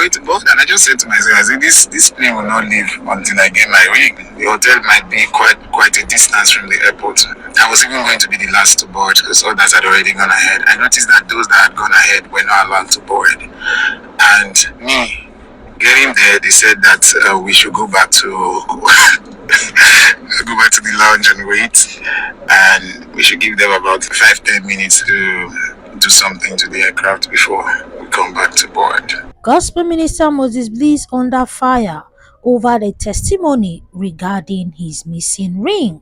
going to board. And I just said to myself, I said, this plane will not leave until I get my ring. The hotel might be quite a distance from the airport. I was even going to be the last to board because others had already gone ahead. I noticed that those that had gone ahead were not allowed to board. And me, getting there, they said that we should go back to the lounge and wait, and we should give them about 5-10 minutes to do something to the aircraft before we come back to board. Gospel Minister Moses Bliss under fire over the testimony regarding his missing ring.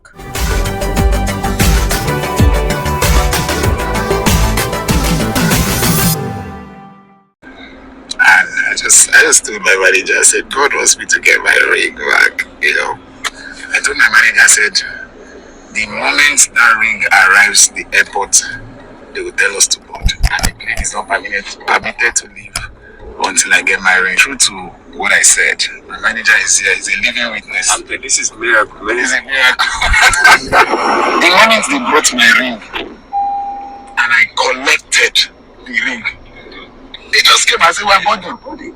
And I just told my manager, I said, God wants me to get my ring back, I told my manager, I said, the moment that ring arrives at the airport, they will tell us to board. And the plane is not permitted to leave until I get my ring. True to what I said, my manager is here, he's a living witness. This is miracle. This is a miracle. The moment they brought my ring and I collected the ring, they just came and said, we're boarding.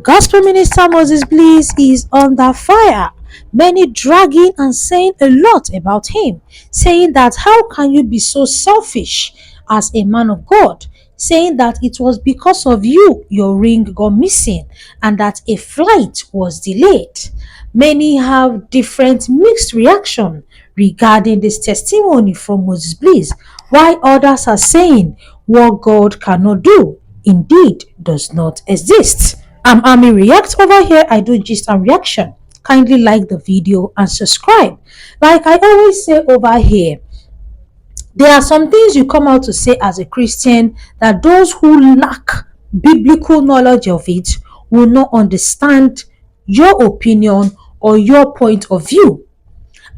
Gospel Minister Moses Bliss is under fire. Many dragging and saying a lot about him, saying that how can you be so selfish as a man of God, saying that it was because of you your ring got missing and that a flight was delayed. Many have different mixed reaction regarding this testimony from Moses Bliss, while others are saying what God cannot do indeed does not exist. I'm Ami React. Over here I do gist and reaction. Kindly like the video and subscribe. Like I always say over here, there are some things you come out to say as a Christian that those who lack biblical knowledge of it will not understand your opinion or your point of view.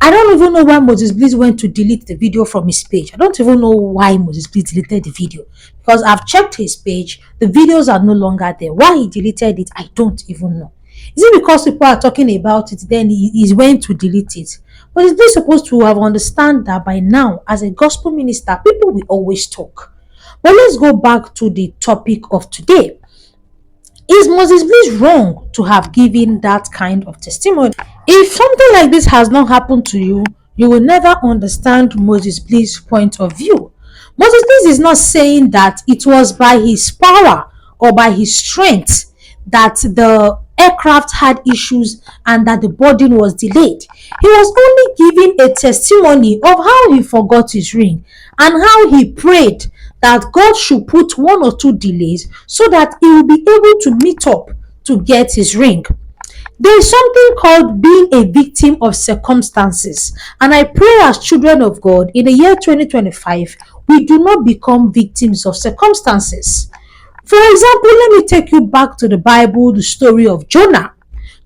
I don't even know why Moses Bliss went to delete the video from his page. I don't even know why Moses Bliss deleted the video, because I've checked his page. The videos are no longer there. Why he deleted it, I don't even know. Is it because people are talking about it, then he went to delete it? But is this supposed to have understand that by now, as a gospel minister, people will always talk? But let's go back to the topic of today. Is Moses Bliss wrong to have given that kind of testimony? If something like this has not happened to you, you will never understand Moses Bliss' point of view. Moses Bliss is not saying that it was by his power or by his strength that the aircraft had issues and that the boarding was delayed. He was only giving a testimony of how he forgot his ring and how he prayed that God should put 1 or 2 delays so that he will be able to meet up to get his ring. There is something called being a victim of circumstances, and I pray as children of God in the year 2025 we do not become victims of circumstances. For example, let me take you back to the Bible, the story of Jonah.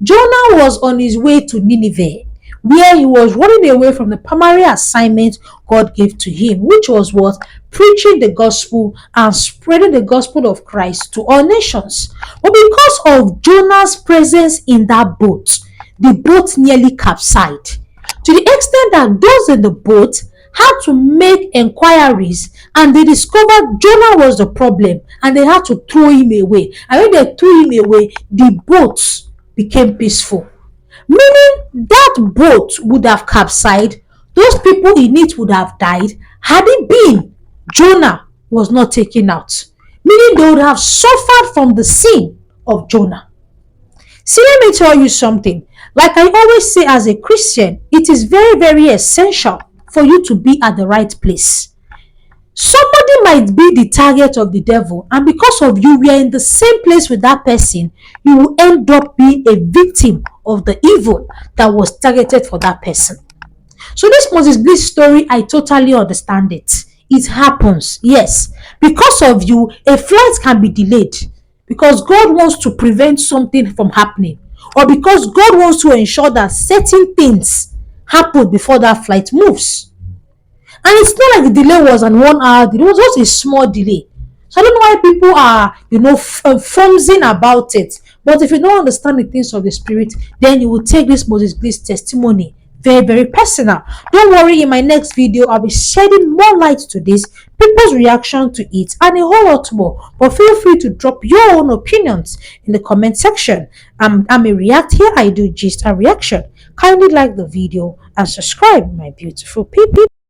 Jonah was on his way to Nineveh, where he was running away from the primary assignment God gave to him, which was what? Preaching the gospel and spreading the gospel of Christ to all nations. But because of Jonah's presence in that boat, the boat nearly capsized, to the extent that those in the boat had to make inquiries and they discovered Jonah was the problem and they had to throw him away. And when they threw him away, the boat became peaceful. Meaning that boat would have capsized, those people in it would have died had it been Jonah was not taken out. Meaning they would have suffered from the sin of Jonah. See, let me tell you something. Like I always say as a Christian, it is very, very essential for you to be at the right place. Somebody might be the target of the devil, and because of you are in the same place with that person, you will end up being a victim of the evil that was targeted for that person. So this Moses Bliss story, I totally understand it. It happens, yes. Because of you, a flight can be delayed because God wants to prevent something from happening, or because God wants to ensure that certain things happen before that flight moves. And it's not like the delay was an 1 hour delay. It was just a small delay. So I don't know why people are, fumsing about it. But if you don't understand the things of the spirit, then you will take this Moses Bliss testimony very, very personal. Don't worry, in my next video, I'll be shedding more light to this, people's reaction to it, and a whole lot more. But feel free to drop your own opinions in the comment section. I'm a react here, I do gist and reaction. Kindly like the video and subscribe, my beautiful people.